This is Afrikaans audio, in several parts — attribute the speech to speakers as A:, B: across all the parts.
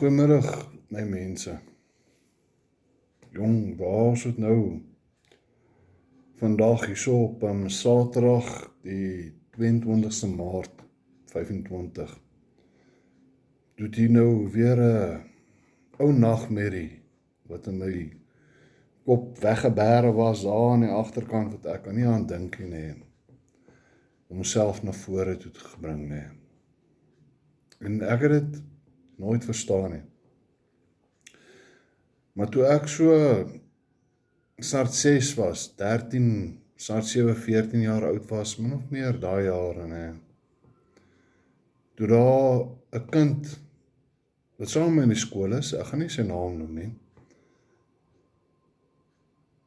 A: Goeiemiddag, my mense. Jong, waar is het nou? Vandag hierso op Saterdag, die 22ste Maart 25. Doet hier nou weer 'n ou nagmerrie wat in my kop weggebere was daar aan die agterkant wat ek kan nie aan dink nie. Om myself na vore toe te gebring nie. En ek het dit nooit verstaan nie. Maar toe ek so start 6 was, 13, start 7, 14 jaar oud was, min of meer daai jare, nee. Toe daar 'n kind, wat saam met my in die skool is, ek gaan nie sy naam noem nie,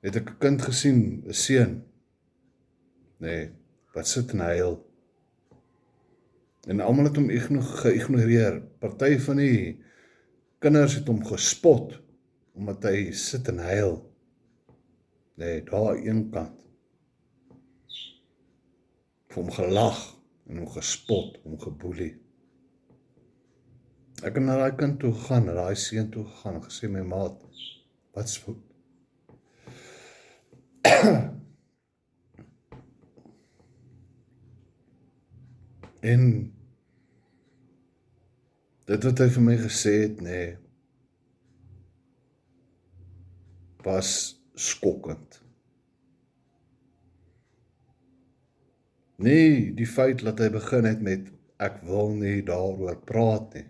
A: het ek 'n kind gesien, 'n seun, nee, wat sit en huil. En almal het hom geïgnoreer. Party van die kinders het hom gespot, omdat hy sit en huil. Nee, daar een kant. Vir hom gelag, en hom gespot, hom geboelie. Ek het na daai kind toe gegaan, na daai seun toe gegaan, en gesê, my maat, wat's fout? En dit wat hy vir my gesê het, nee, was skokkend. Nee, die feit dat hy begin het met, ek wil nie daaroor praat nie.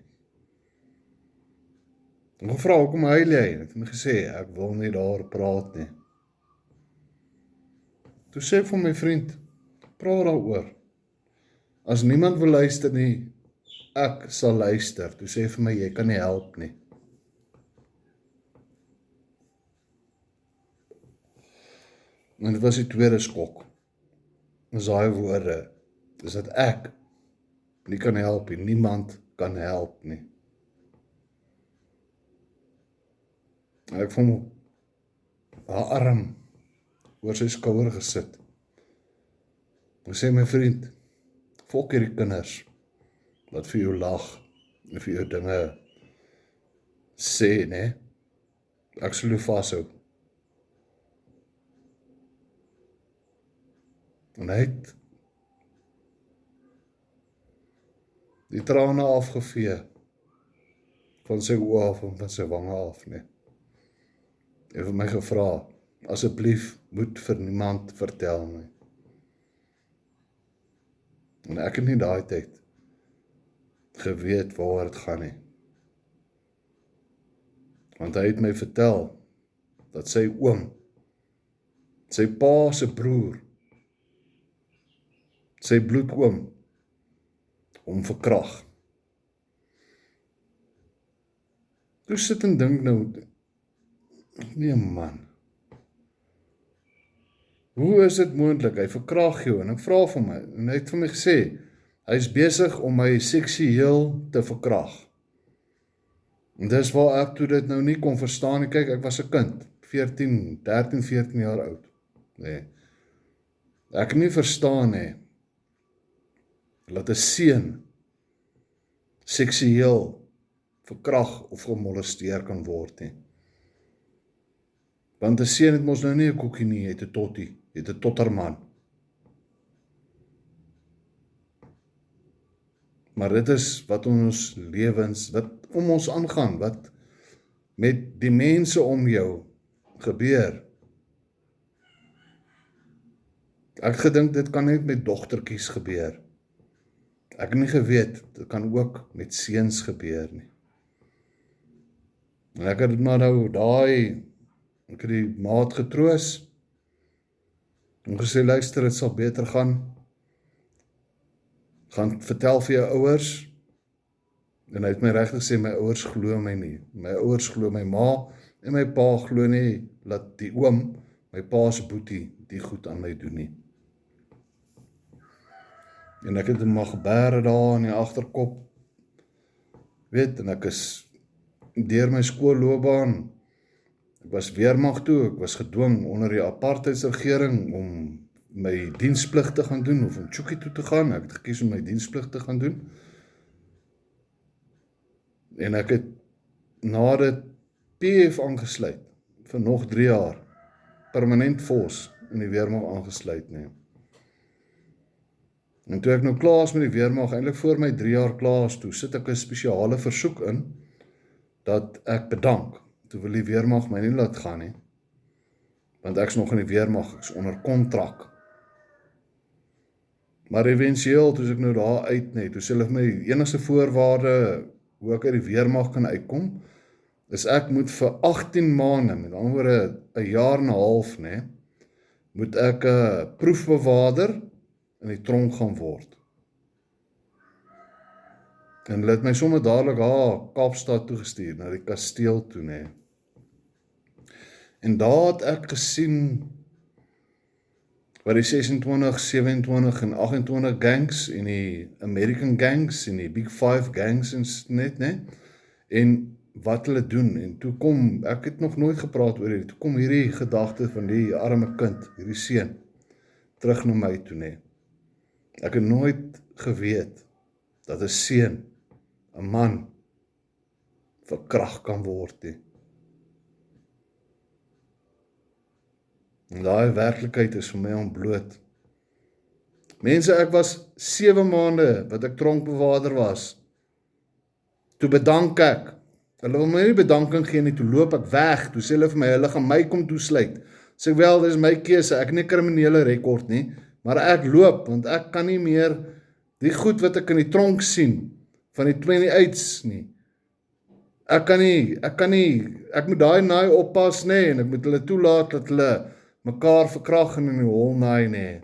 A: En gevra, hoekom huil jy? Hy het my gesê, ek wil nie daaroor praat nie. Toe sê ek vir my vriend, praat daaroor. As niemand wil luister nie, ek sal luister. Toe sê vir my, jy kan nie help nie. En dit was die tweede skok. Dis daai woorde, is dat ek nie kan help nie, niemand kan help nie. Ek voel hom haar arm oor sy skouer gesit. Ek sê my vriend, fok hierdie kinders wat vir jou lag en vir jou dinge sê, nee. Ek sal jou vashou. En hy het die trane afgevee van sy oë af en van sy wange af, nee. Hy het vir my gevra, asseblief moet vir niemand vertel nie. En ek het nie daai tyd geweet waar het gaan nie. Want hy het my vertel dat sy oom, sy pa se broer, sy bloedoom, hom verkrag. Toe sit en dink nou, nee man, hoe is dit moontlik, hy verkrag jou, en ek vra vir my, en hy het vir my gesê, hy is besig om my seksueel te verkrag. En dis waar ek toe dit nou nie kon verstaan nie, kyk, ek was 'n kind, 13, 14 jaar oud, nee, ek het nie verstaan nie, dat 'n seun seksueel verkrag of gemolesteer kan word nie. Want 'n seun het mos nou nie 'n koekie nie, het 'n tottie, het 'n totterman. Maar dit is wat ons lewens, wat om ons aangaan, wat met die mense om jou gebeur. Ek gedink dit kan net met dogtertjies gebeur. Ek het nie geweet, dit kan ook met seuns gebeur nie. En ek het maar nou ek het die maat getroos, en gesê, luister, dit sal beter gaan vertel vir jou ouers, en hy het my regtig gesê, my ouers glo my nie, my ouers glo my ma, en my pa glo nie, dat die oom, my pa se boetie, die goed aan my doen nie. En ek het hom maar gebere daar in die agterkop, weet, en ek is deur my skoolloopbaan, ek was weermag toe, ek was gedwing onder die apartheidsregering om my diensplig te gaan doen, of om Tjoekie toe te gaan, ek het gekies om my diensplig te gaan doen, en ek het na dit PF aangesluit, vir nog 3 jaar, permanent fors in die weermag aangesluit, nee. En toe ek nou klaar is met die weermag, eintlik voor my 3 jaar klaar is toe, sit ek 'n spesiale versoek in, dat ek bedank. Toe wil die weermag my nie laat gaan nie, want ek's nog in die weermag, ek's onder kontrak. Maar eventueel, toe ek nou daar uit net, toe sê hulle vir my, enigste voorwaarde, hoe ek uit die weermag kan uitkom, is ek moet vir 18 maande, met ander woorde 'n jaar en 'n half, nee, moet ek 'n proefbewaarder in die tronk gaan word. En hulle het my sommer dadelik Kaapstad toegestuur, na die kasteel toe, nee. En daar het ek gesien, wat die 26, 27 en 28 gangs, en die American gangs, en die Big Five gangs, en net, nee, en wat hulle doen, en toe kom, ek het nog nooit gepraat oor hierdie, toe kom hierdie gedagte van die arme kind, hierdie seun, terug na my toe, nee. Ek het nooit geweet, dat 'n seun, 'n man, verkragt kan word, nie. En daai werklikheid is vir my ontbloot. Mense, ek was 7 maande, wat ek tronkbewaarder was, toe bedank ek, hulle wil my nie bedanking gee nie, toe loop ek weg, toe sê hulle vir my, hulle gaan my kom toesluit, sê ek wel, dit is my keuse, ek het nie kriminele rekord nie, maar ek loop, want ek kan nie meer, die goed wat ek in die tronk sien, van die 28's nie, ek moet daai naai oppas, nee, en ek moet hulle toelaat, dat hulle mekaar verkrag en in die hol naai, nee.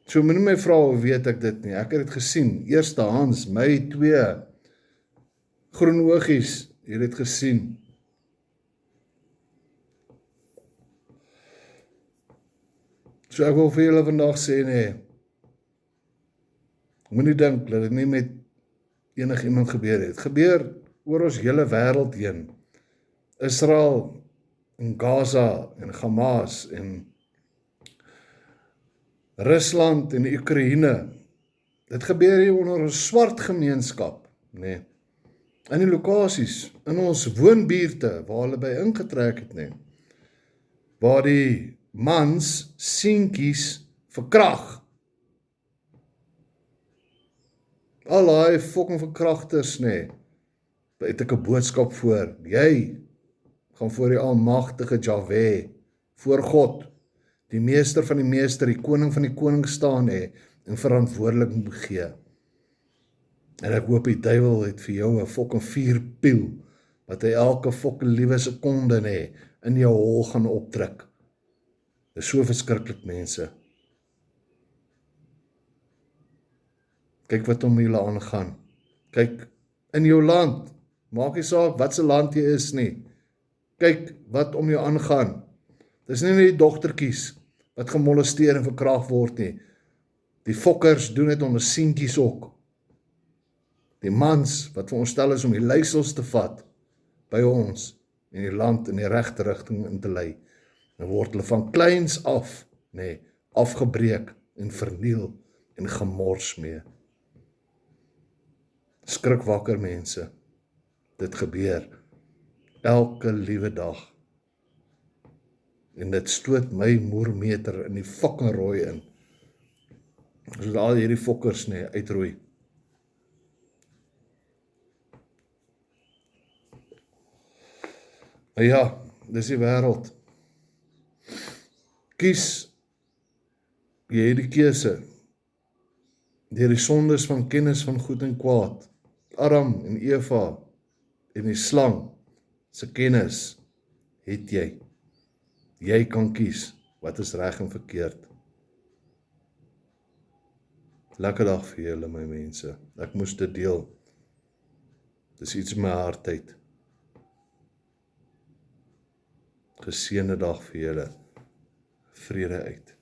A: So moenie my vra, hoe weet ek dit nie, ek het dit gesien, eerstehands, my 2 groen oogies, jy het dit gesien. So ek wil vir julle vandag sê, nee, moenie dink, dat dit nie met enig iemand gebeur het. Het gebeur oor ons hele wêreld heen. Israel, en Gaza, en Hamas, en Rusland, en Oekraïne. Dit gebeur hier onder ons swart gemeenskap, nee. In die lokasies, in ons woonbuurte, waar hulle by ingetrek het, nee. Waar die mans, seentjies, verkrag. Al die fucking verkragters, nee, het ek 'n boodskap voor, jy gaan voor die almagtige Jahweh, voor God, die meester van die meester, die koning van die koning staan, nee, en verantwoordelik moet gee. En ek hoop die duiwel het vir jou 'n fucking vuurpiel, wat hy elke fucking liewe sekonde, nee, in jou hol gaan opdruk. Dit is so verskriklik, mense. Kyk wat om julle aangaan. Kyk, in jou land, maak nie saak wat se land jy is nie. Kyk wat om jou aangaan. Dis nie die dogtertjies, wat gemolesteer en verkragt word nie. Die fokkers doen dit onder seentjies ook. Die mans, wat veronderstel is om die leiersels te vat, by ons, in die land, in die regte rigting in te lei. Dan word hulle van kleins af, nee, afgebreek, en verniel, en gemors mee. Skrik wakker, mense. Dit gebeur elke liewe dag. En dit stoot my moermeter in die fucking rooi in. Soos al hierdie fokkers, nee, uitroei. Maar ja, dis die wêreld. Kies, jy het die keuse, deur die sondes van kennis van goed en kwaad, Adam en Eva, en die slang, se kennis, het jy. Jy kan kies, wat is reg en verkeerd. Lekker dag vir julle, my mense. Ek moes dit deel. Dis iets in my hart uit. Geseënde dag vir julle. Vrede uit.